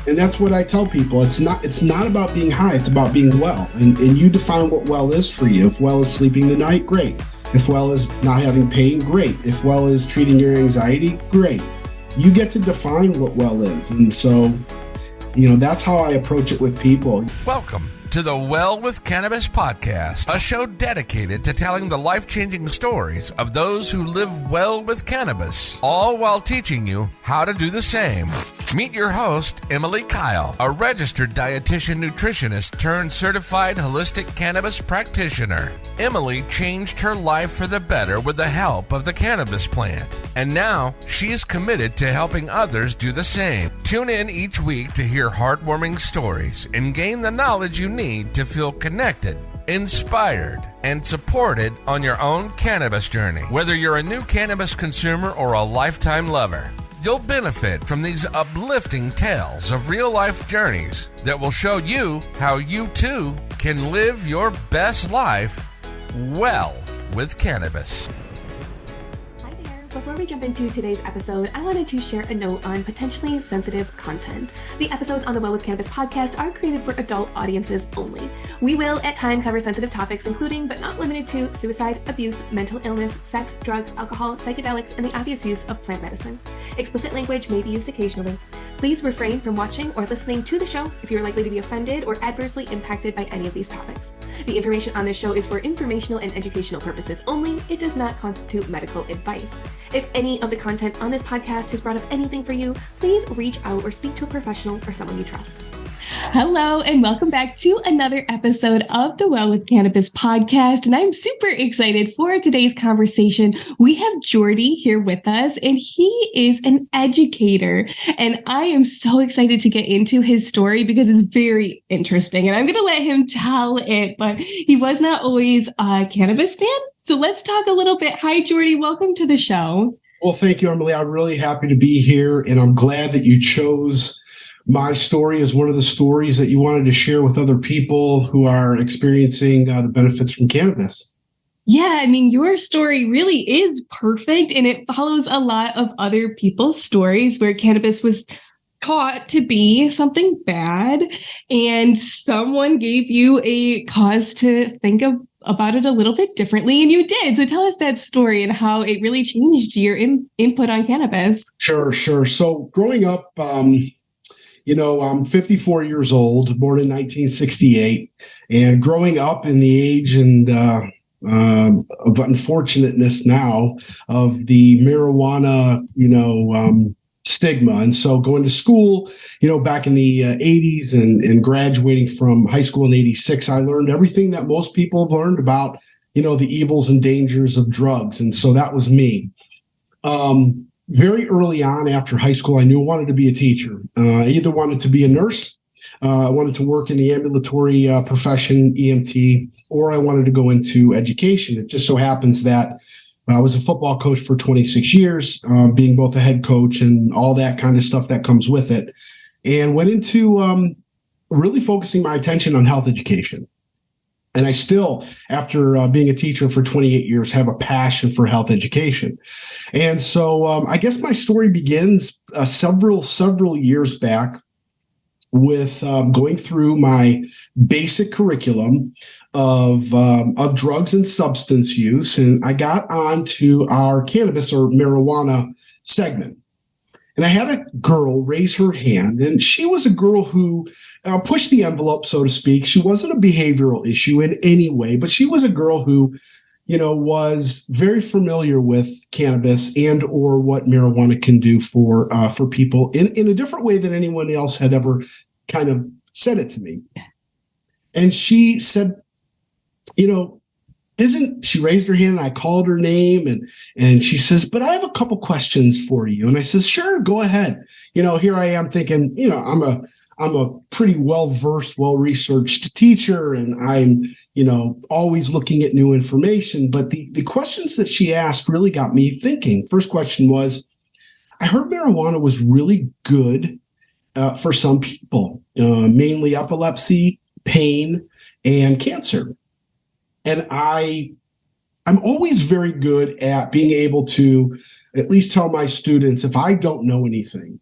And that's what I tell people. It's not about being high. It's about being well. And you define what well is for you. If well is sleeping the night, great. If well is not having pain, great. If well is treating your anxiety, great. You get to define what well is. And so, that's how I approach it with people. Welcome to the Well with Cannabis podcast, a show dedicated to telling the life-changing stories of those who live well with cannabis, all while teaching you how to do the same. Meet your host, Emily Kyle, a registered dietitian nutritionist turned certified holistic cannabis practitioner. Emily changed her life for the better with the help of the cannabis plant, and now she is committed to helping others do the same. Tune in each week to hear heartwarming stories and gain the knowledge you need to feel connected, inspired, and supported on your own cannabis journey. Whether you're a new cannabis consumer or a lifetime lover, you'll benefit from these uplifting tales of real-life journeys that will show you how you too can live your best life well with cannabis. Before we jump into today's episode, I wanted to share a note on potentially sensitive content. The episodes on the Well with Cannabis podcast are created for adult audiences only. We will at times cover sensitive topics, including but not limited to suicide, abuse, mental illness, sex, drugs, alcohol, psychedelics, and the obvious use of plant medicine. Explicit language may be used occasionally. Please refrain from watching or listening to the show if you're likely to be offended or adversely impacted by any of these topics. The information on this show is for informational and educational purposes only. It does not constitute medical advice. If any of the content on this podcast has brought up anything for you, please reach out or speak to a professional or someone you trust. Hello, and welcome back to another episode of the Well with Cannabis podcast. And I'm super excited for today's conversation. We have Jordy here with us, and he is an educator. And I am so excited to get into his story because it's very interesting. And I'm going to let him tell it, but he was not always a cannabis fan. So let's talk a little bit. Hi, Jordy. Welcome to the show. Well, thank you, Emily. I'm really happy to be here, and I'm glad that you chose my story as one of the stories that you wanted to share with other people who are experiencing the benefits from cannabis. Yeah, I mean, your story really is perfect, and it follows a lot of other people's stories where cannabis was taught to be something bad, and someone gave you a cause to think about it a little bit differently, and you did. So tell us that story and how it really changed your input on cannabis. Sure. So growing up, I'm 54 years old, born in 1968, and growing up in the age and of unfortunateness now of the marijuana, stigma. And so going to school, back in the 80s and graduating from high school in 86, I learned everything that most people have learned about, the evils and dangers of drugs. And so that was me. Very early on after high school, I knew I wanted to be a teacher. I either wanted to be a nurse, I wanted to work in the ambulatory profession, EMT, or I wanted to go into education. It just so happens that I was a football coach for 26 years, being both a head coach and all that kind of stuff that comes with it, and went into really focusing my attention on health education. And I still, after being a teacher for 28 years, have a passion for health education. And so I guess my story begins several years back with going through my basic curriculum of drugs and substance use. And I got onto our cannabis or marijuana segment. And I had a girl raise her hand, and she was a girl who pushed the envelope, so to speak. She wasn't a behavioral issue in any way, but she was a girl who, was very familiar with cannabis and or what marijuana can do for people in a different way than anyone else had ever kind of said it to me. And she said, she raised her hand, and I called her name, and she says, but I have a couple questions for you. And I says, sure, go ahead. Here I am thinking, I'm a pretty well-versed, well-researched teacher, and I'm, always looking at new information. But the questions that she asked really got me thinking. First question was, I heard marijuana was really good for some people, mainly epilepsy, pain, and cancer. And I'm always very good at being able to at least tell my students, if I don't know anything,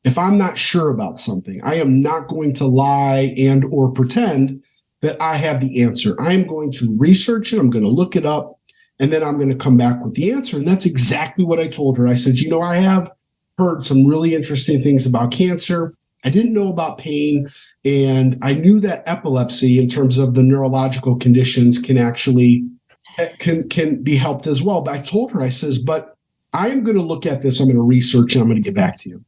if I'm not sure about something, I am not going to lie and or pretend that I have the answer. I am going to research it. I'm going to look it up, and then I'm going to come back with the answer. And that's exactly what I told her. I said, I have heard some really interesting things about cancer. I didn't know about pain, and I knew that epilepsy, in terms of the neurological conditions, can be helped as well. But I told her, I says, but I am going to look at this. I'm going to research, and I'm going to get back to you.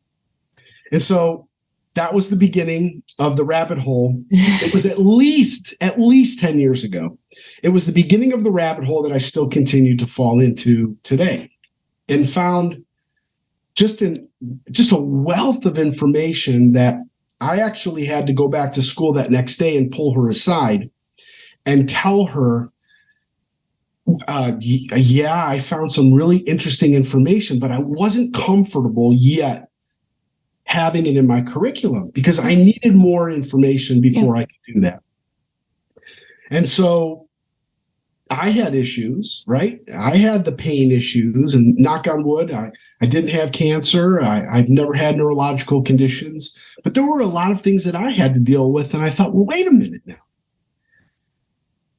And so that was the beginning of the rabbit hole. It was at least 10 years ago. It was the beginning of the rabbit hole that I still continue to fall into today, and found just a wealth of information that I actually had to go back to school that next day and pull her aside and tell her, I found some really interesting information, but I wasn't comfortable yet having it in my curriculum because I needed more information before I could do that. And so I had issues, right? I had the pain issues, and knock on wood, I didn't have cancer. I've never had neurological conditions, but there were a lot of things that I had to deal with. And I thought, well, wait a minute now.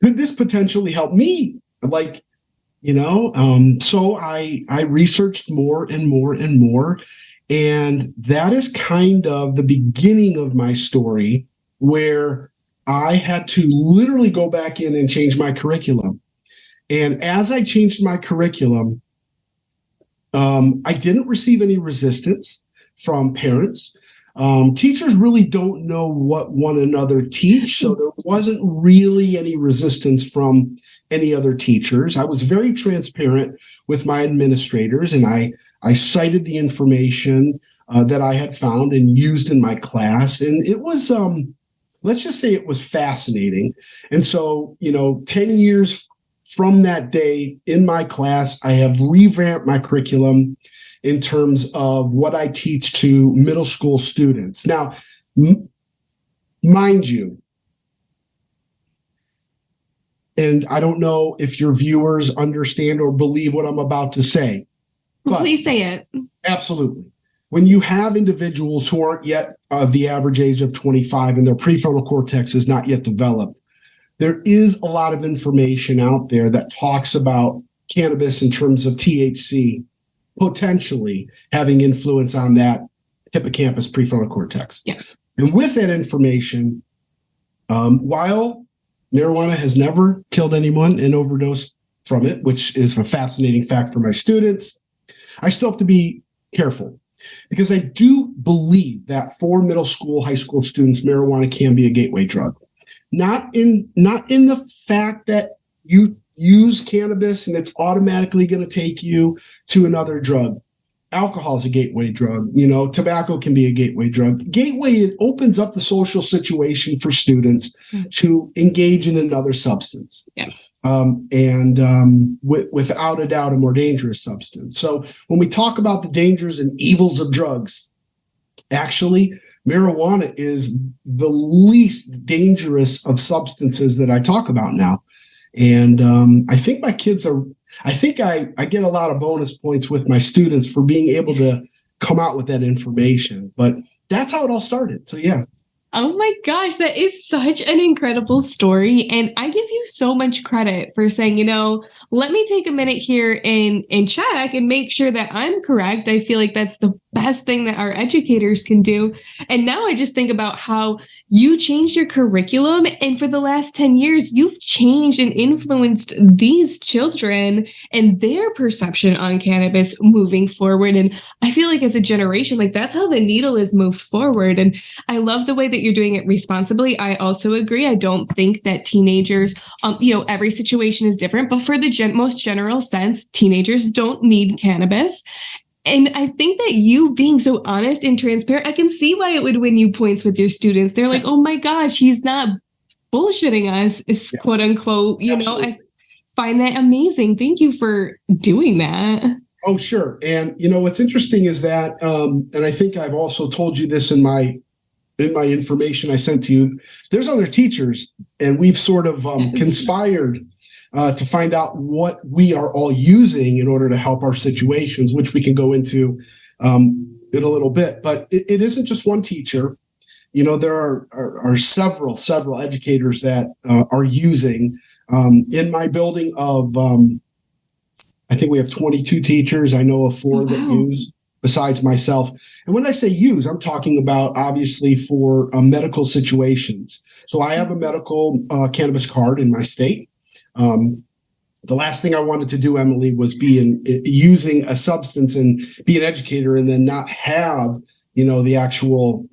Could this potentially help me? So I researched more and more and more. And that is kind of the beginning of my story, where I had to literally go back in and change my curriculum. And as I changed my curriculum, I didn't receive any resistance from parents. Teachers really don't know what one another teach, so there wasn't really any resistance from any other teachers. I was very transparent with my administrators, and I cited the information that I had found and used in my class. And it was, let's just say it was fascinating. And so, 10 years from that day in my class, I have revamped my curriculum in terms of what I teach to middle school students. Now, mind you, and I don't know if your viewers understand or believe what I'm about to say. Well, please say it. Absolutely. When you have individuals who aren't yet of the average age of 25 and their prefrontal cortex is not yet developed, there is a lot of information out there that talks about cannabis in terms of THC potentially having influence on that hippocampus prefrontal cortex. Yeah. And with that information, while marijuana has never killed anyone in overdose from it, which is a fascinating fact for my students, I still have to be careful, because I do believe that for middle school, high school students, marijuana can be a gateway drug. Not in the fact that you use cannabis and it's automatically going to take you to another drug. Alcohol is a gateway drug. Tobacco can be a gateway drug. Gateway, it opens up the social situation for students to engage in another substance. Yeah. Without a doubt, a more dangerous substance. So when we talk about the dangers and evils of drugs, actually, marijuana is the least dangerous of substances that I talk about now. And I think my kids I get a lot of bonus points with my students for being able to come out with that information. But that's how it all started. So, yeah. Oh my gosh, that is such an incredible story. And I give you so much credit for saying, let me take a minute here and check and make sure that I'm correct. I feel like that's the best thing that our educators can do. And now I just think about how you changed your curriculum. And for the last 10 years, you've changed and influenced these children and their perception on cannabis moving forward. And I feel like as a generation, that's how the needle is moved forward. And I love the way that you're doing it responsibly. I also agree. I don't think that teenagers, every situation is different, but for the most general sense, teenagers don't need cannabis. And I think that you being so honest and transparent, I can see why it would win you points with your students. They're like, oh my gosh, he's not bullshitting us, quote unquote. I find that amazing. Thank you for doing that. Oh, sure. And, what's interesting is that, and I think I've also told you this in my information I sent to you, there's other teachers, and we've sort of conspired to find out what we are all using in order to help our situations, which we can go into in a little bit, but it isn't just one teacher. You know, there are several educators that are using in my building of, I think we have 22 teachers. I know of 4 that use besides myself. And when I say use, I'm talking about obviously for medical situations. So I have a medical cannabis card in my state. The last thing I wanted to do, Emily, was using a substance and be an educator and then not have, the actual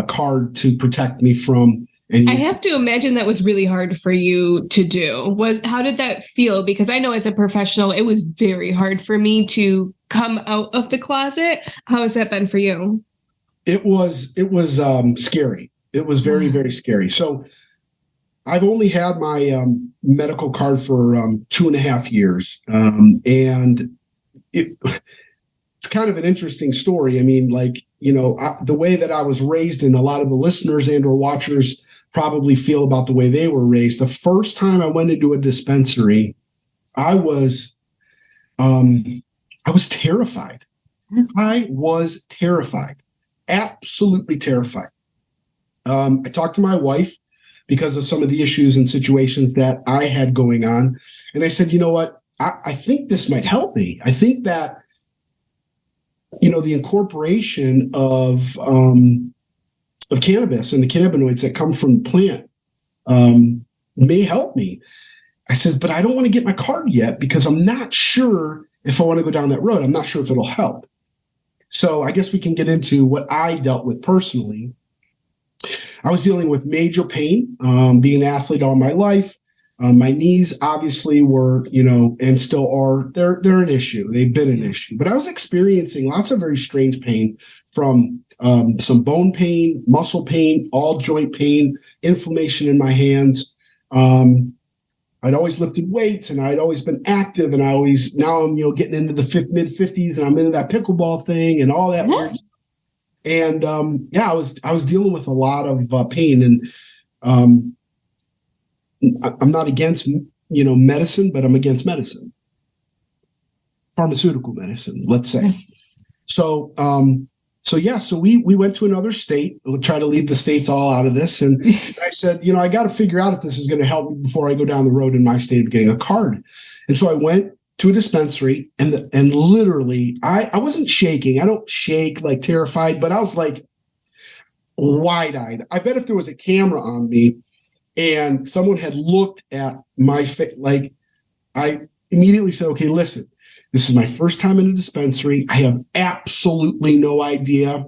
card to protect me from any. I have to imagine that was really hard for you to do. How did that feel? Because I know as a professional, it was very hard for me to come out of the closet. How has that been for you? It was scary. It was very, very scary. So I've only had my medical card for 2.5 years. And it's kind of an interesting story. I mean, the way that I was raised, and a lot of the listeners and or watchers probably feel about the way they were raised. The first time I went into a dispensary, I was terrified. I was terrified, absolutely terrified. I talked to my wife because of some of the issues and situations that I had going on. And I said, you know what? I think this might help me. I think that, the incorporation of cannabis and the cannabinoids that come from the plant may help me. I said, but I don't want to get my card yet because I'm not sure if I want to go down that road. I'm not sure if it'll help. So I guess we can get into what I dealt with personally. I was dealing with major pain, being an athlete all my life. My knees obviously were, and still are, they're an issue. They've been an issue. But I was experiencing lots of very strange pain from some bone pain, muscle pain, all joint pain, inflammation in my hands. I'd always lifted weights and I'd always been active, and now I'm, getting into the mid-50s and I'm into that pickleball thing and all that weird stuff. And I was dealing with a lot of pain, and I'm not against medicine, but I'm against medicine, pharmaceutical medicine, let's say. So we went to another state. We'll try to leave the states all out of this. And I said, I got to figure out if this is going to help me before I go down the road in my state of getting a card. And so I went to a dispensary, and literally I wasn't shaking. I don't shake like terrified, but I was like wide-eyed. I bet if there was a camera on me and someone had looked at my face, I immediately said, okay, listen, this is my first time in a dispensary. I have absolutely no idea.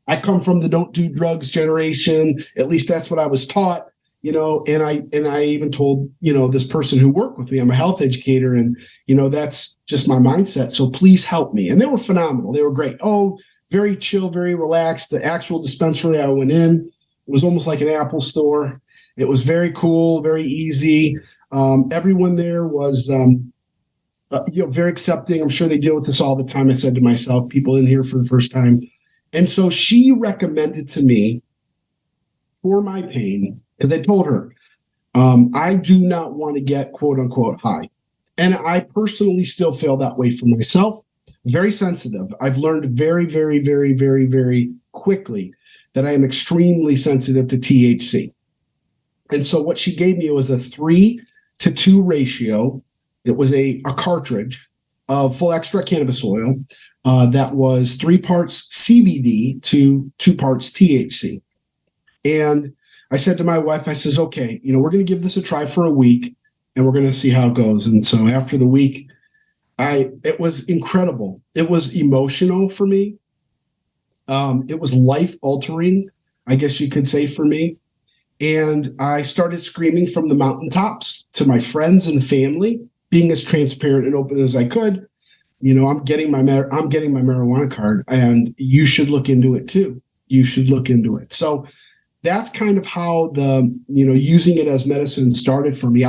I come from the don't do drugs generation. At least that's what I was taught, and I even told, this person who worked with me, I'm a health educator, and, that's just my mindset. So please help me. And they were phenomenal. They were great. Oh, very chill, very relaxed. The actual dispensary I went in was almost like an Apple store. It was very cool, very easy. Everyone there was, very accepting. I'm sure they deal with this all the time. I said to myself, people in here for the first time. And so she recommended to me for my pain, because I told her, I do not want to get quote unquote high. And I personally still feel that way for myself. Very sensitive. I've learned very, very, very, very, very quickly that I am extremely sensitive to THC. And so what she gave me was a 3-to-2 ratio. It was a cartridge of full extract cannabis oil that was 3 parts CBD to 2 parts THC. And I said to my wife, I says, okay, we're going to give this a try for a week and we're going to see how it goes. And so after the week, it was incredible. It was emotional for me. It was life altering, I guess you could say, for me. And I started screaming from the mountaintops to my friends and family, being as transparent and open as I could. I'm getting my marijuana card, and you should look into it too. You should look into it. So that's kind of how the, using it as medicine started for me.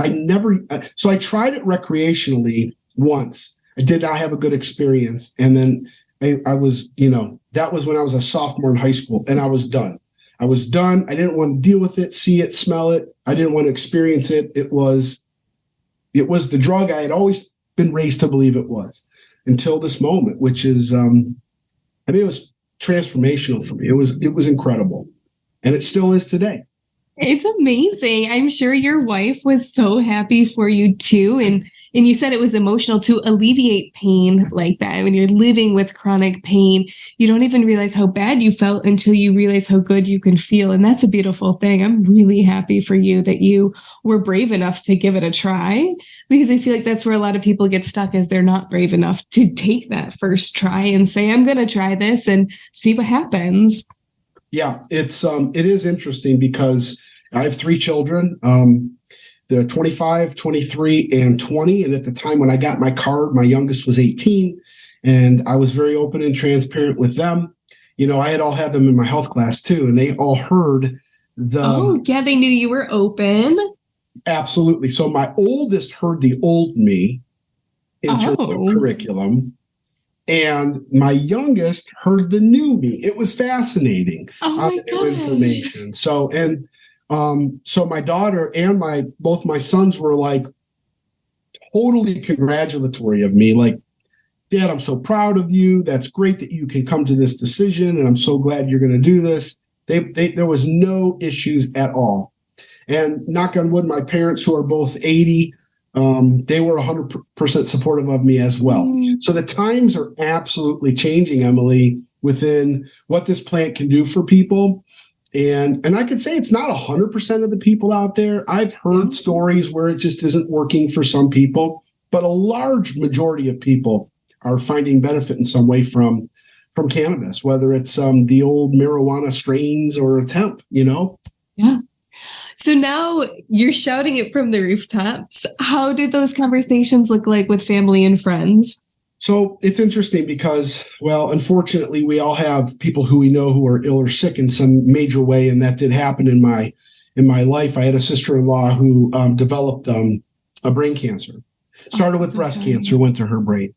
So I tried it recreationally once. I did not have a good experience. And then I was, that was when I was a sophomore in high school, and I was done. I didn't want to deal with it, see it, smell it. I didn't want to experience it. It was the drug I had always been raised to believe it was, until this moment, which is I mean, it was transformational for me. It was incredible. And it still is today. It's amazing. I'm sure your wife was so happy for you too. And you said it was emotional to alleviate pain like that. When you're living with chronic pain, you don't even realize how bad you felt until you realize how good you can feel. And that's a beautiful thing. I'm really happy for you that you were brave enough to give it a try, because I feel like that's where a lot of people get stuck, is they're not brave enough to take that first try and say, I'm going to try this and see what happens. Yeah, it is interesting because I have 3 children. They're 25, 23, and 20. And at the time when I got my card, my youngest was 18, and I was very open and transparent with them. I had all had them in my health class too, and they all heard they knew you were open. Absolutely. So my oldest heard the old me in terms of curriculum, and my youngest heard the new me. It was fascinating on the new information. So my daughter and both my sons were like totally congratulatory of me. Like, Dad, I'm so proud of you. That's great that you can come to this decision, and I'm so glad you're going to do this. There was no issues at all. And knock on wood, my parents, who are both 80, they were 100% supportive of me as well. So the times are absolutely changing, Emily, within what this plant can do for people. And I could say it's not 100% of the people out there. I've heard stories where it just isn't working for some people, but a large majority of people are finding benefit in some way from cannabis, whether it's the old marijuana strains or a hemp, Yeah. So now you're shouting it from the rooftops. How do those conversations look like with family and friends? So it's interesting because, well, unfortunately, we all have people who we know who are ill or sick in some major way, and that did happen in my life. I had a sister-in-law who developed a brain cancer. Started with breast cancer, went to her brain.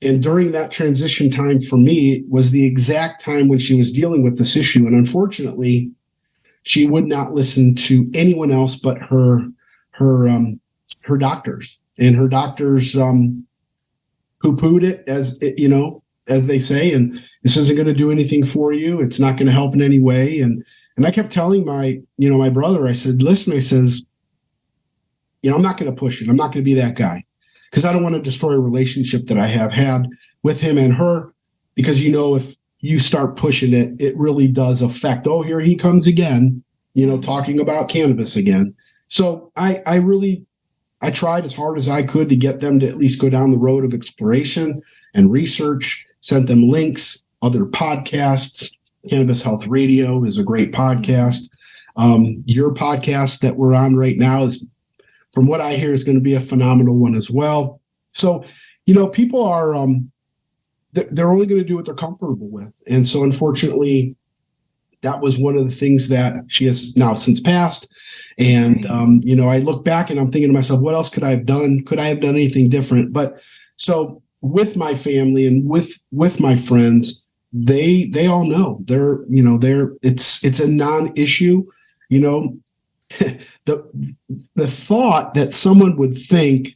And during that transition time for me was the exact time when she was dealing with this issue. And unfortunately, she would not listen to anyone else but her doctors. And her doctors poo-pooed it, as they say, and this isn't going to do anything for you. It's not going to help in any way. And I kept telling my brother, I said, listen, I says, I'm not going to push it. I'm not going to be that guy, because I don't want to destroy a relationship that I have had with him and her, because, if you start pushing it, it really does affect, here he comes again, talking about cannabis again. So I tried as hard as I could to get them to at least go down the road of exploration and research, sent them links, other podcasts. Cannabis Health Radio is a great podcast. Your podcast that we're on right now is, from what I hear, is going to be a phenomenal one as well. So, people are, they're only going to do what they're comfortable with. And so, unfortunately, that was one of the things that she has now since passed. And, I look back and I'm thinking to myself, what else could I have done? Could I have done anything different? But so with my family and with my friends, they all know it's a non-issue, the thought that someone would think,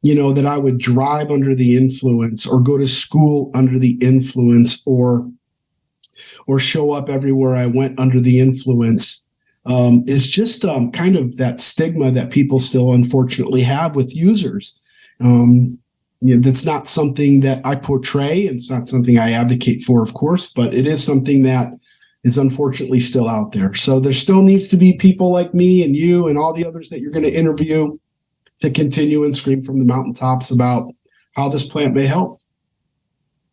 that I would drive under the influence or go to school under the influence or show up everywhere I went under the influence is just kind of that stigma that people still unfortunately have with users. That's not something that I portray. It's not something I advocate for, of course, but it is something that is unfortunately still out there. So there still needs to be people like me and you and all the others that you're going to interview to continue and scream from the mountaintops about how this plant may help.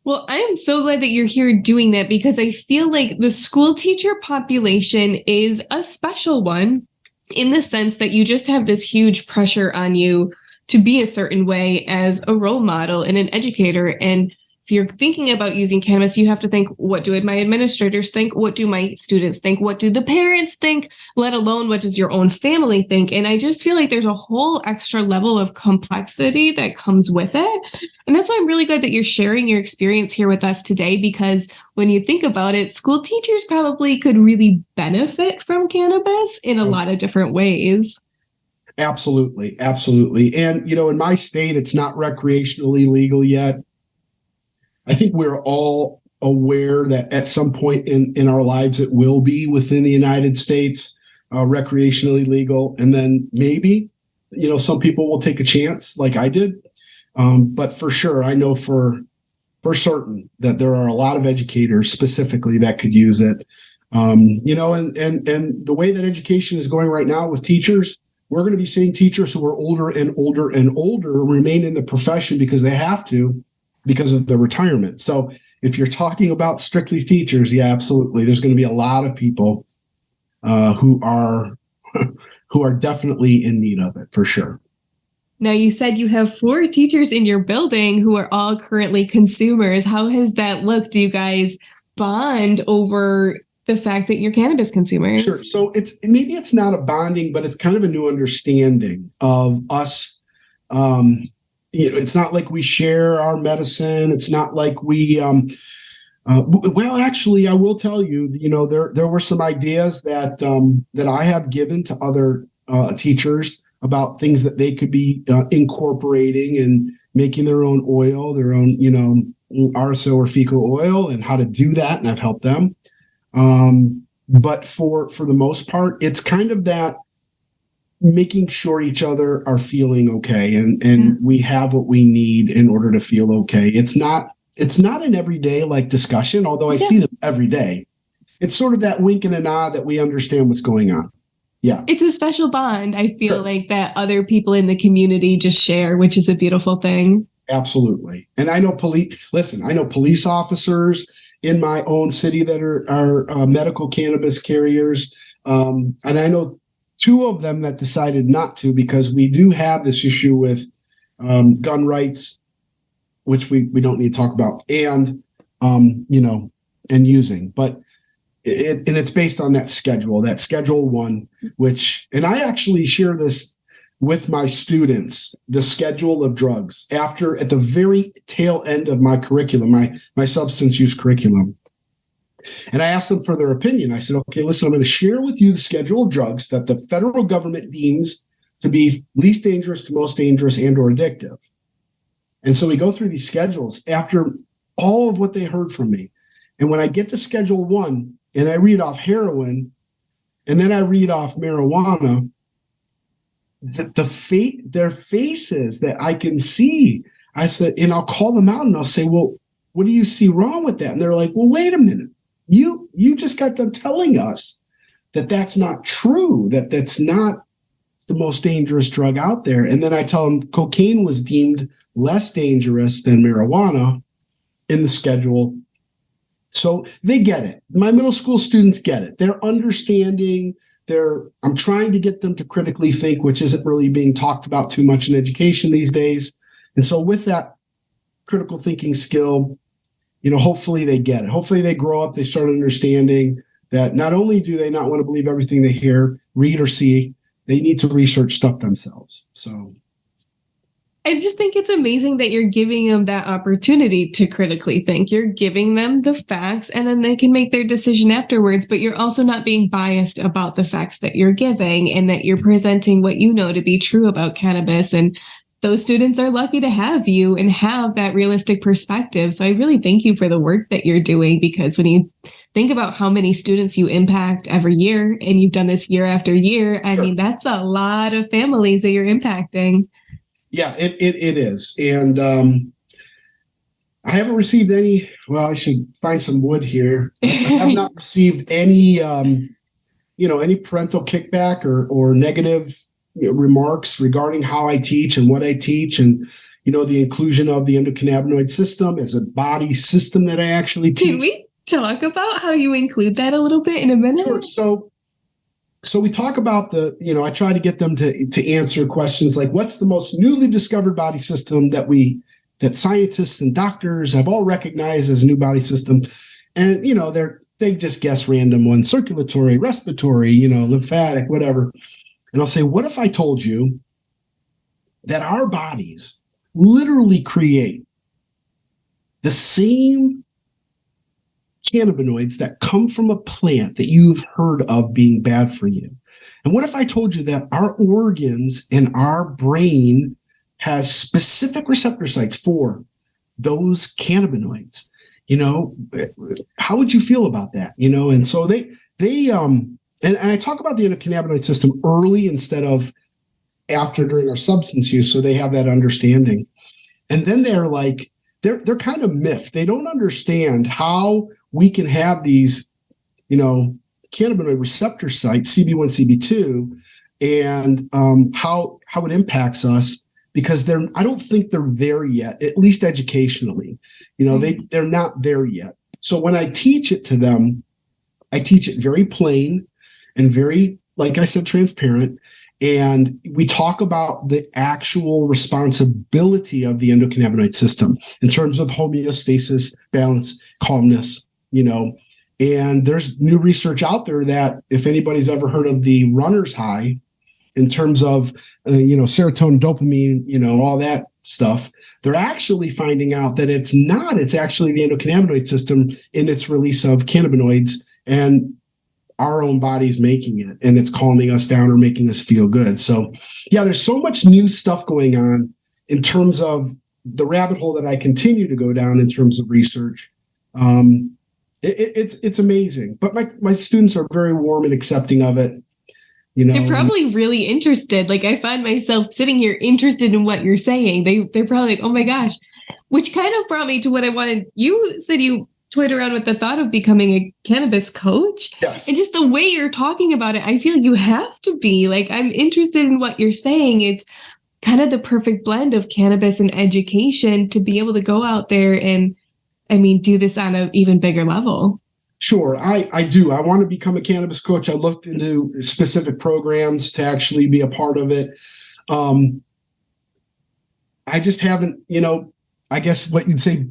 Well, I am so glad that you're here doing that, because I feel like the school teacher population is a special one in the sense that you just have this huge pressure on you to be a certain way as a role model and an educator. And if you're thinking about using cannabis, you have to think, what do my administrators think? What do my students think? What do the parents think? Let alone what does your own family think? And I just feel like there's a whole extra level of complexity that comes with it. And that's why I'm really glad that you're sharing your experience here with us today, because when you think about it, school teachers probably could really benefit from cannabis in a lot of different ways. Absolutely. Absolutely. And, in my state, it's not recreationally legal yet. I think we're all aware that at some point in our lives, it will be within the United States, recreationally legal. And then maybe, some people will take a chance like I did. But for sure, I know for certain that there are a lot of educators specifically that could use it. And the way that education is going right now with teachers, we're going to be seeing teachers who are older and older and older remain in the profession because they have to, because of the retirement. So if you're talking about strictly teachers, yeah, absolutely. There's going to be a lot of people who are definitely in need of it for sure. Now, you said you have 4 teachers in your building who are all currently consumers. How has that looked? Do you guys bond over the fact that you're cannabis consumers? Sure. So it's not a bonding, but it's kind of a new understanding of us. It's not like we share our medicine. It's not like we, well, actually, I will tell you, there were some ideas that I have given to other teachers about things that they could be incorporating and making their own oil, their own, RSO or fecal oil, and how to do that. And I've helped them. But for the most part, it's kind of that making sure each other are feeling okay and we have what we need in order to feel okay. It's not an everyday like discussion, although I see them every day. It's sort of that wink and a nod that we understand what's going on. Yeah. It's a special bond. I feel like that other people in the community just share, which is a beautiful thing. Absolutely. And I know police officers in my own city that are medical cannabis carriers. And I know 2 of them that decided not to, because we do have this issue with gun rights, which we don't need to talk about, and and using. But it's based on that Schedule 1, and I actually share this with my students, the schedule of drugs at the very tail end of my curriculum, my substance use curriculum. And I asked them for their opinion. I said, okay, listen, I'm going to share with you the schedule of drugs that the federal government deems to be least dangerous to most dangerous and or addictive. And so we go through these schedules after all of what they heard from me. And when I get to Schedule 1 and I read off heroin and then I read off marijuana, their faces that I can see, I said, and I'll call them out and I'll say, well, what do you see wrong with that? And they're like, well, wait a minute. You just got done telling us that that's not true, that's not the most dangerous drug out there. And then I tell them cocaine was deemed less dangerous than marijuana in the schedule. So they get it. My middle school students get it. They're understanding. I'm trying to get them to critically think, which isn't really being talked about too much in education these days. And so with that critical thinking skill, hopefully they get it. Hopefully they grow up, they start understanding that not only do they not want to believe everything they hear, read, or see, they need to research stuff themselves. So I just think it's amazing that you're giving them that opportunity to critically think. You're giving them the facts and then they can make their decision afterwards, but you're also not being biased about the facts that you're giving and that you're presenting what you know to be true about cannabis. And those students are lucky to have you and have that realistic perspective. So I really thank you for the work that you're doing, because when you think about how many students you impact every year, and you've done this year after year, I mean, that's a lot of families that you're impacting. Yeah, it is. And I haven't received any, I should find some wood here. I have not received any, any parental kickback or negative remarks regarding how I teach and what I teach, and the inclusion of the endocannabinoid system as a body system that I actually teach. Can we talk about how you include that a little bit in a minute? Sure. So we talk about I try to get them to answer questions like, what's the most newly discovered body system that scientists and doctors have all recognized as a new body system? And they just guess random ones: circulatory, respiratory, lymphatic, whatever. And I'll say, what if I told you that our bodies literally create the same cannabinoids that come from a plant that you've heard of being bad for you? And what if I told you that our organs and our brain has specific receptor sites for those cannabinoids? how would you feel about that? And so and I talk about the endocannabinoid system early instead of after during our substance use, so they have that understanding. And then they're kind of miffed. They don't understand how we can have these, cannabinoid receptor sites, CB1, CB2, and how it impacts us, because I don't think they're there yet, at least educationally. They're not there yet. So when I teach it to them, I teach it very plain and very, like I said, transparent. And we talk about the actual responsibility of the endocannabinoid system in terms of homeostasis, balance, calmness, and there's new research out there that if anybody's ever heard of the runner's high in terms of, serotonin, dopamine, all that stuff, they're actually finding out that it's actually the endocannabinoid system in its release of cannabinoids, and our own body's making it, and it's calming us down or making us feel good. So yeah, there's so much new stuff going on in terms of the rabbit hole that I continue to go down in terms of research. It's amazing, but my students are very warm and accepting of it. They're probably really interested. Like, I find myself sitting here interested in what you're saying. They're probably like, oh my gosh, which kind of brought me to what I wanted. You said you toyed around with the thought of becoming a cannabis coach. Yes. And just the way you're talking about it, I feel you have to be. Like, I'm interested in what you're saying. It's kind of the perfect blend of cannabis and education to be able to go out there and, do this on an even bigger level. Sure, I do. I want to become a cannabis coach. I looked into specific programs to actually be a part of it. I just haven't, I guess what you'd say,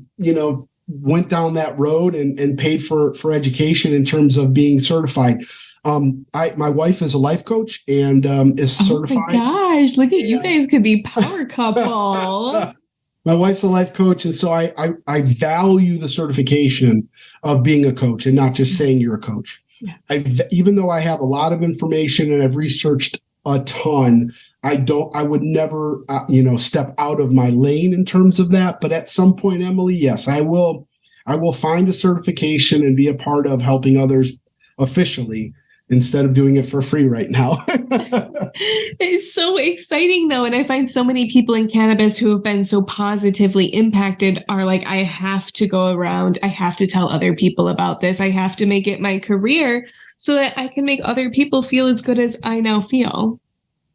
went down that road and paid for education in terms of being certified. My wife is a life coach and is certified. Oh my gosh, look at you guys could be power couple. My wife's a life coach, and so I value the certification of being a coach and not just saying you're a coach. Yeah. Even though I have a lot of information and I've researched a ton, I would never, step out of my lane in terms of that. But at some point, Emily, yes, I will find a certification and be a part of helping others officially instead of doing it for free right now. It's so exciting though. And I find so many people in cannabis who have been so positively impacted are like, I have to go around. I have to tell other people about this. I have to make it my career so that I can make other people feel as good as I now feel.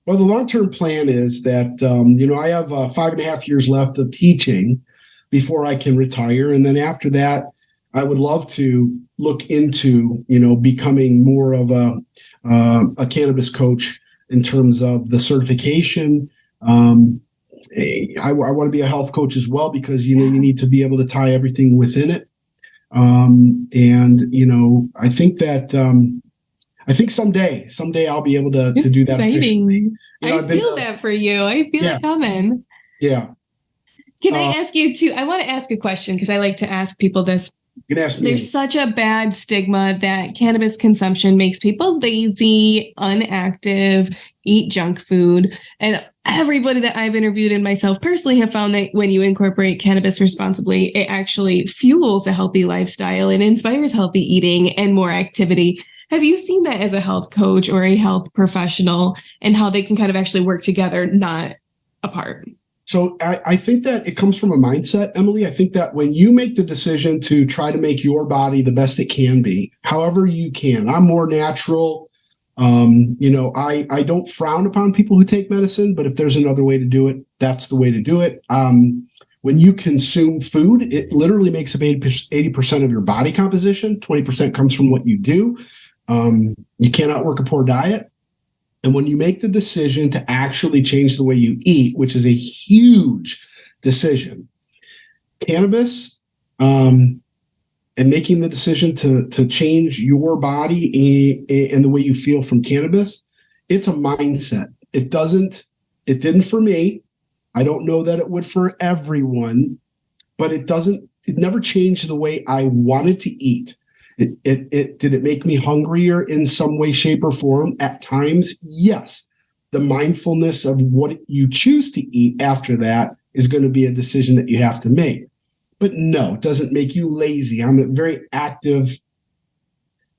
Well, the long-term plan is that, I have 5.5 years left of teaching before I can retire. And then after that, I would love to look into, becoming more of a cannabis coach in terms of the certification. I want to be a health coach as well because, you need to be able to tie everything within it. I think that I think someday I'll be able to do that officially. I feel that for you. I feel it coming. Yeah. Can I ask you too? I want to ask a question because I like to ask people this. You can ask me. There's such a bad stigma that cannabis consumption makes people lazy, inactive, eat junk food. And everybody that I've interviewed and myself personally have found that when you incorporate cannabis responsibly, it actually fuels a healthy lifestyle and inspires healthy eating and more activity. Have you seen that as a health coach or a health professional and how they can kind of actually work together, not apart? So I think that it comes from a mindset, Emily. I think that when you make the decision to try to make your body the best it can be, however you can, I'm more natural. I don't frown upon people who take medicine, but if there's another way to do it, that's the way to do it. When you consume food, it literally makes up 80% of your body composition. 20% comes from what you do. You cannot work a poor diet. And when you make the decision to actually change the way you eat, which is a huge decision, cannabis, and making the decision to change your body and the way you feel from cannabis, it's a mindset. It didn't for me. I don't know that it would for everyone, but it never changed the way I wanted to eat. Did it make me hungrier in some way, shape, or form? At times, yes. The mindfulness of what you choose to eat after that is going to be a decision that you have to make. But no, it doesn't make you lazy. I'm a very active,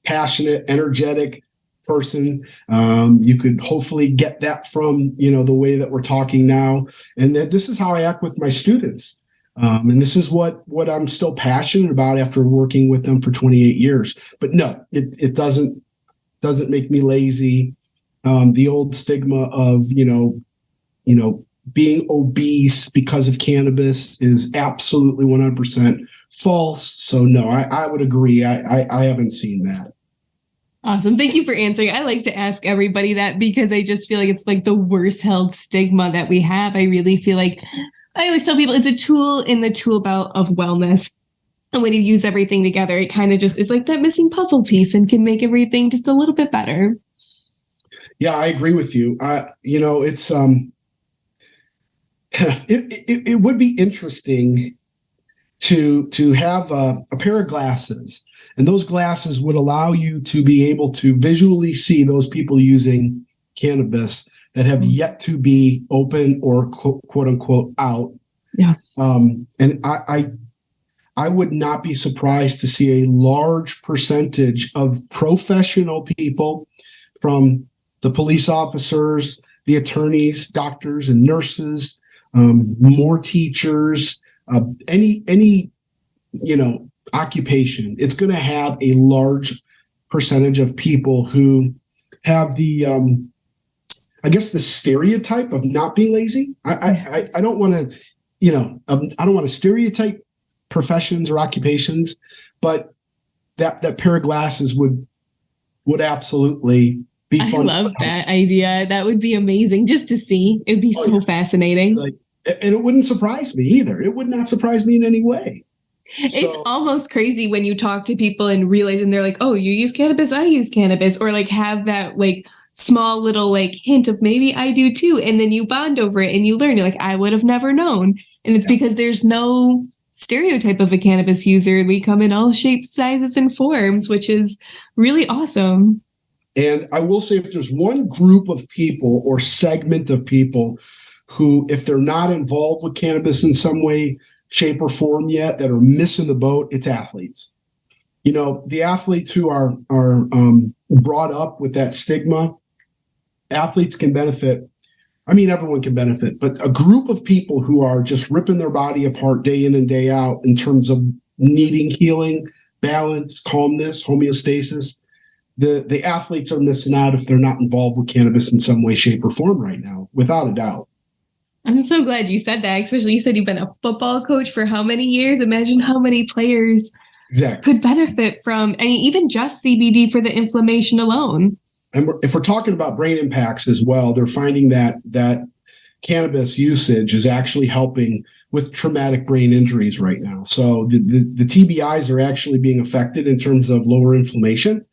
passionate, energetic person. You could hopefully get that from, the way that we're talking now. And that this is how I act with my students. And this is what I'm still passionate about after working with them for 28 years. But no, it doesn't make me lazy. The old stigma of, being obese because of cannabis is absolutely 100% false. So no, I would agree. I haven't seen that. Awesome. Thank you for answering. I like to ask everybody that because I just feel like it's like the worst held stigma that we have. I really feel like I always tell people it's a tool in the tool belt of wellness. And when you use everything together, it kind of just is like that missing puzzle piece and can make everything just a little bit better. Yeah, I agree with you. It's it would be interesting to have a pair of glasses, and those glasses would allow you to be able to visually see those people using cannabis that have yet to be open or quote unquote out. Yeah. And I would not be surprised to see a large percentage of professional people, from the police officers, the attorneys, doctors, and nurses, more teachers, any occupation. It's going to have a large percentage of people who have the the stereotype of not being lazy. I don't want to I don't want to stereotype professions or occupations, but that pair of glasses would absolutely be fun. I love that idea. That would be amazing just to see. It'd be fascinating. And it wouldn't surprise me either. It would not surprise me in any way. It's almost crazy when you talk to people and realize, and they're like, oh, you use cannabis, I use cannabis, or like have that like small little like hint of maybe I do too. And then you bond over it and you learn, you're like, I would have never known. And it's because there's no stereotype of a cannabis user. We come in all shapes, sizes, and forms, which is really awesome. And I will say, if there's one group of people or segment of people who, if they're not involved with cannabis in some way, shape, or form yet, that are missing the boat, it's athletes. The athletes who are brought up with that stigma, athletes can benefit. I mean, everyone can benefit, but a group of people who are just ripping their body apart day in and day out in terms of needing healing, balance, calmness, homeostasis, the athletes are missing out if they're not involved with cannabis in some way, shape, or form right now, without a doubt. I'm so glad you said that, especially you said you've been a football coach for how many years? Imagine how many players could benefit from, even just CBD for the inflammation alone. And if we're talking about brain impacts as well, they're finding that cannabis usage is actually helping with traumatic brain injuries right now. So the TBIs are actually being affected in terms of lower inflammation.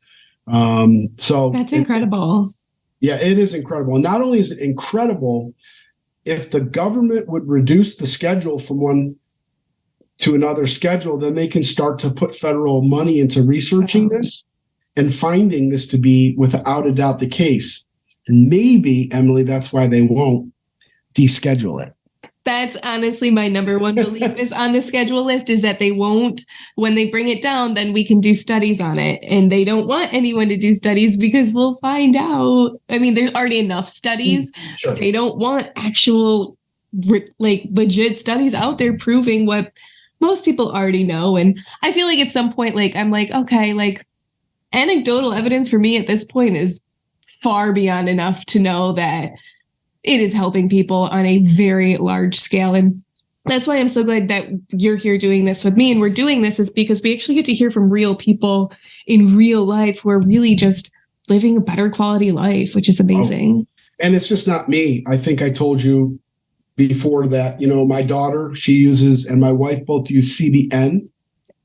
So that's incredible. It is incredible. And not only is it incredible, if the government would reduce the schedule from one to another schedule, then they can start to put federal money into researching this and finding this to be without a doubt the case. And maybe, Emily, that's why they won't deschedule it. That's honestly my number one belief is on the schedule list, is that they won't, when they bring it down, then we can do studies on it. And they don't want anyone to do studies because we'll find out. I mean, there's already enough studies. Sure. They don't want actual legit studies out there proving what most people already know. And I feel like at some point, I'm like, okay, anecdotal evidence for me at this point is far beyond enough to know that it is helping people on a very large scale. And that's why I'm so glad that you're here doing this with me. And we're doing this is because we actually get to hear from real people in real life who are really just living a better quality life, which is amazing. Oh. And it's just not me. I think I told you before that, my daughter, she uses, and my wife both use CBN.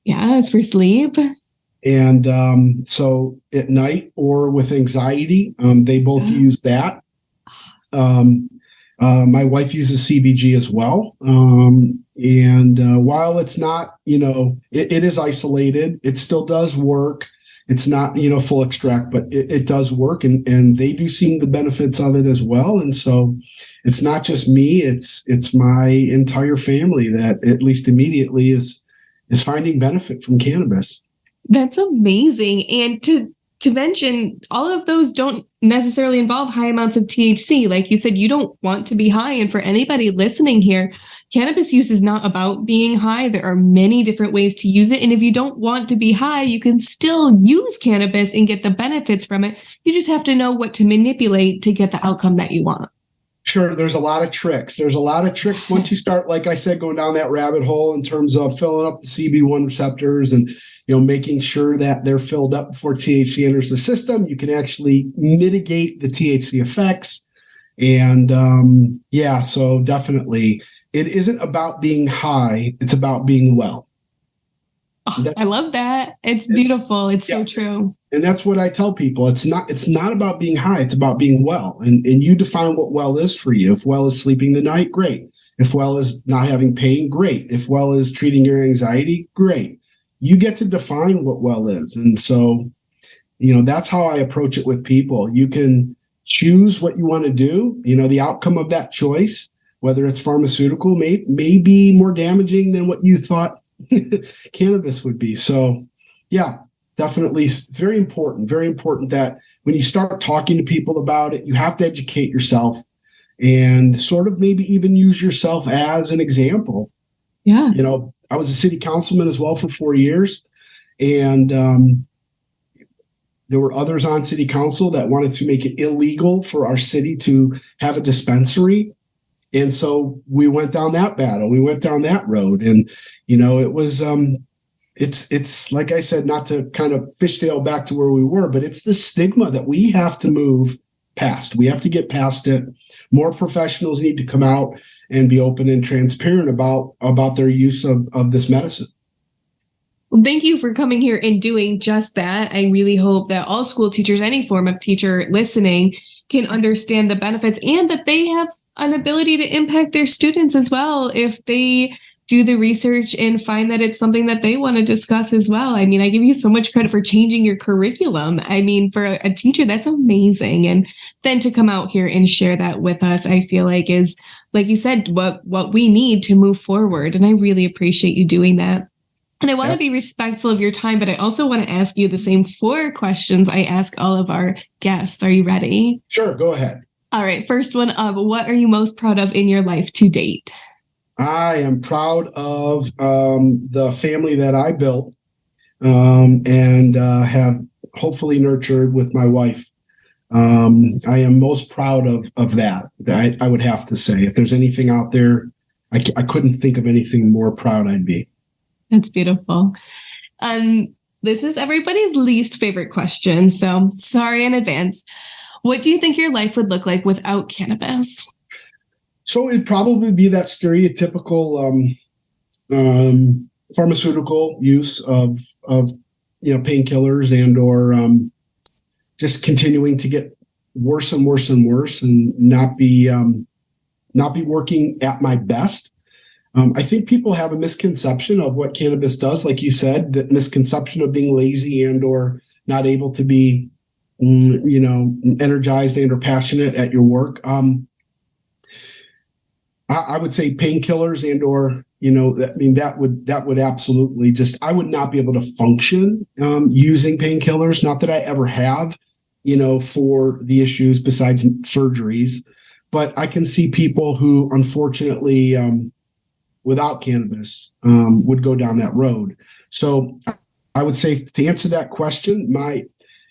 Yeah, it's for sleep. And so at night or with anxiety, they both use that. My wife uses CBG as well. And while it's not, it is isolated, it still does work. It's not, full extract, but it does work. And they do see the benefits of it as well. And so it's not just me, it's my entire family that at least immediately is is finding benefit from cannabis. That's amazing. And to mention, all of those don't necessarily involve high amounts of THC. Like you said, you don't want to be high. And for anybody listening here, cannabis use is not about being high. There are many different ways to use it. And if you don't want to be high, you can still use cannabis and get the benefits from it. You just have to know what to manipulate to get the outcome that you want. Sure, there's a lot of tricks. There's a lot of tricks once you start, like I said, going down that rabbit hole in terms of filling up the CB1 receptors and, making sure that they're filled up before THC enters the system. You can actually mitigate the THC effects. And so definitely it isn't about being high. It's about being well. Oh, I love that. It's beautiful. It's so true. And that's what I tell people. It's not about being high. It's about being well. And you define what well is for you. If well is sleeping the night, great. If well is not having pain, great. If well is treating your anxiety, great. You get to define what well is. And so, that's how I approach it with people. You can choose what you want to do. The outcome of that choice, whether it's pharmaceutical, may be more damaging than what you thought cannabis would be. So, yeah. Definitely very important that when you start talking to people about it, you have to educate yourself and sort of maybe even use yourself as an example. Yeah. I was a city councilman as well for 4 years, and there were others on city council that wanted to make it illegal for our city to have a dispensary. And so we went down that battle. We went down that road. And, it was, it's like I said, not to kind of fishtail back to where we were, but it's the stigma that we have to move past. We have to get past it. More professionals need to come out and be open and transparent about their use of this medicine. Well, thank you for coming here and doing just that. I really hope that all school teachers, any form of teacher listening, can understand the benefits and that they have an ability to impact their students as well if they do the research and find that it's something that they want to discuss as well. I mean, I give you so much credit for changing your curriculum. I mean, for a teacher, that's amazing. And then to come out here and share that with us, I feel like is, like you said, what we need to move forward. And I really appreciate you doing that. And I want to be respectful of your time, but I also want to ask you the same 4 questions I ask all of our guests. Are you ready? Sure, go ahead. All right. First one, what are you most proud of in your life to date? I am proud of the family that I built and have hopefully nurtured with my wife. I am most proud of that. I would have to say, if there's anything out there, I couldn't think of anything more proud I'd be. That's beautiful. This is everybody's least favorite question, so sorry in advance. What do you think your life would look like without cannabis? So it'd probably be that stereotypical pharmaceutical use of painkillers and or just continuing to get worse and worse and worse and not be working at my best. I think people have a misconception of what cannabis does, like you said, that misconception of being lazy and or not able to be, energized and or passionate at your work. I would say painkillers and or, that would absolutely I would not be able to function using painkillers. Not that I ever have, for the issues besides surgeries, but I can see people who unfortunately without cannabis would go down that road. So I would say to answer that question,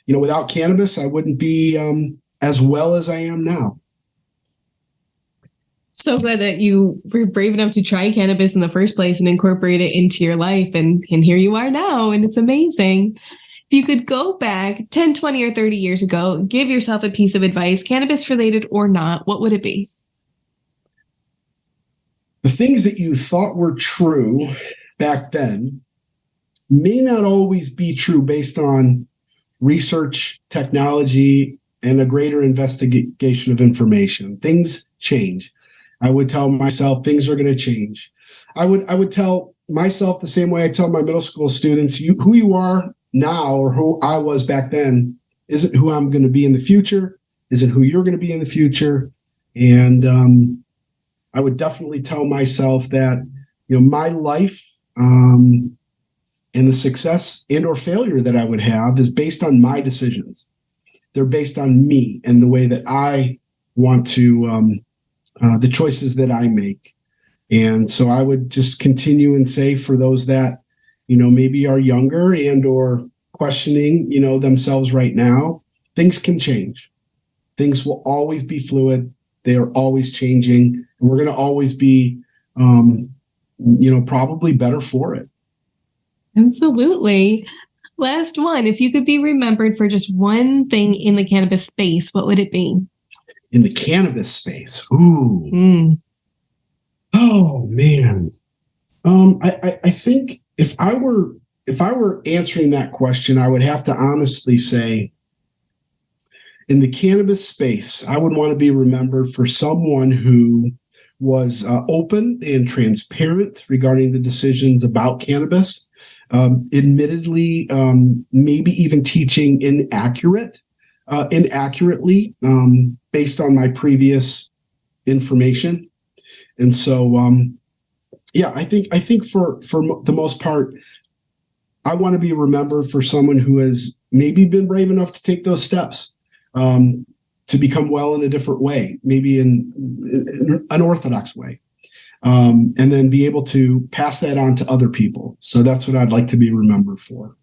without cannabis, I wouldn't be as well as I am now. So glad that you were brave enough to try cannabis in the first place and incorporate it into your life. And here you are now, and it's amazing. If you could go back 10, 20, or 30 years ago, give yourself a piece of advice, cannabis related or not, what would it be? The things that you thought were true back then may not always be true based on research, technology, and a greater investigation of information. Things change. I would tell myself things are going to change. I would tell myself the same way I tell my middle school students, who you are now or who I was back then isn't who I'm going to be in the future, isn't who you're going to be in the future. And I would definitely tell myself that, my life and the success and or failure that I would have is based on my decisions. They're based on me and the way that I want to, the choices that I make. And so I would just continue and say for those that, maybe are younger and or questioning, themselves right now, things can change. Things will always be fluid. They are always changing. And we're going to always be, probably better for it. Absolutely. Last one. If you could be remembered for just one thing in the cannabis space, what would it be? In the cannabis space? Ooh. Oh, man. I think if I were answering that question, I would have to honestly say, in the cannabis space, I would want to be remembered for someone who was open and transparent regarding the decisions about cannabis. Admittedly, maybe even teaching inaccurately, based on my previous information. And so, I think for the most part, I want to be remembered for someone who has maybe been brave enough to take those steps to become well in a different way, maybe in an orthodox way, and then be able to pass that on to other people. So that's what I'd like to be remembered for.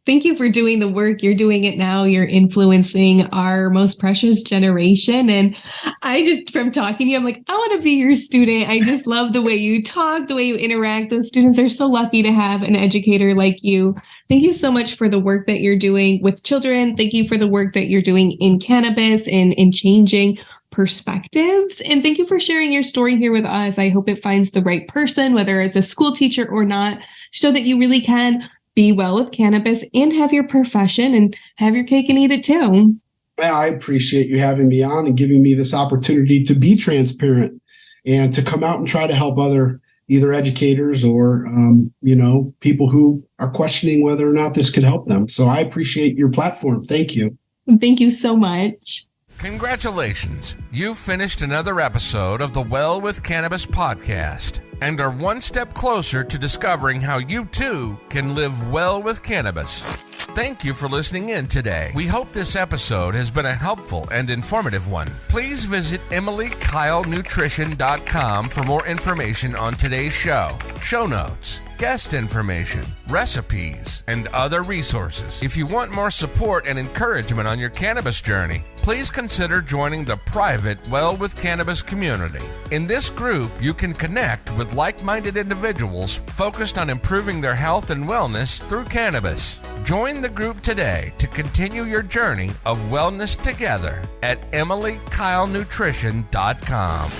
Thank you for doing the work. You're doing it now. You're influencing our most precious generation. And I just, from talking to you, I'm like, I want to be your student. I just love the way you talk, the way you interact. Those students are so lucky to have an educator like you. Thank you so much for the work that you're doing with children. Thank you for the work that you're doing in cannabis and in changing perspectives. And thank you for sharing your story here with us. I hope it finds the right person, whether it's a school teacher or not, so that you really can be well with cannabis and have your profession and have your cake and eat it too. I appreciate you having me on and giving me this opportunity to be transparent and to come out and try to help other either educators or, people who are questioning whether or not this could help them. So I appreciate your platform. Thank you. Thank you so much. Congratulations. You've finished another episode of the Well with Cannabis podcast and are one step closer to discovering how you too can live well with cannabis. Thank you for listening in today. We hope this episode has been a helpful and informative one. Please visit emilykylenutrition.com for more information on today's show notes, guest information, recipes, and other resources. If you want more support and encouragement on your cannabis journey, please consider joining the private Well with Cannabis community. In this group, you can connect with like-minded individuals focused on improving their health and wellness through cannabis. Join the group today to continue your journey of wellness together at emilykylenutrition.com.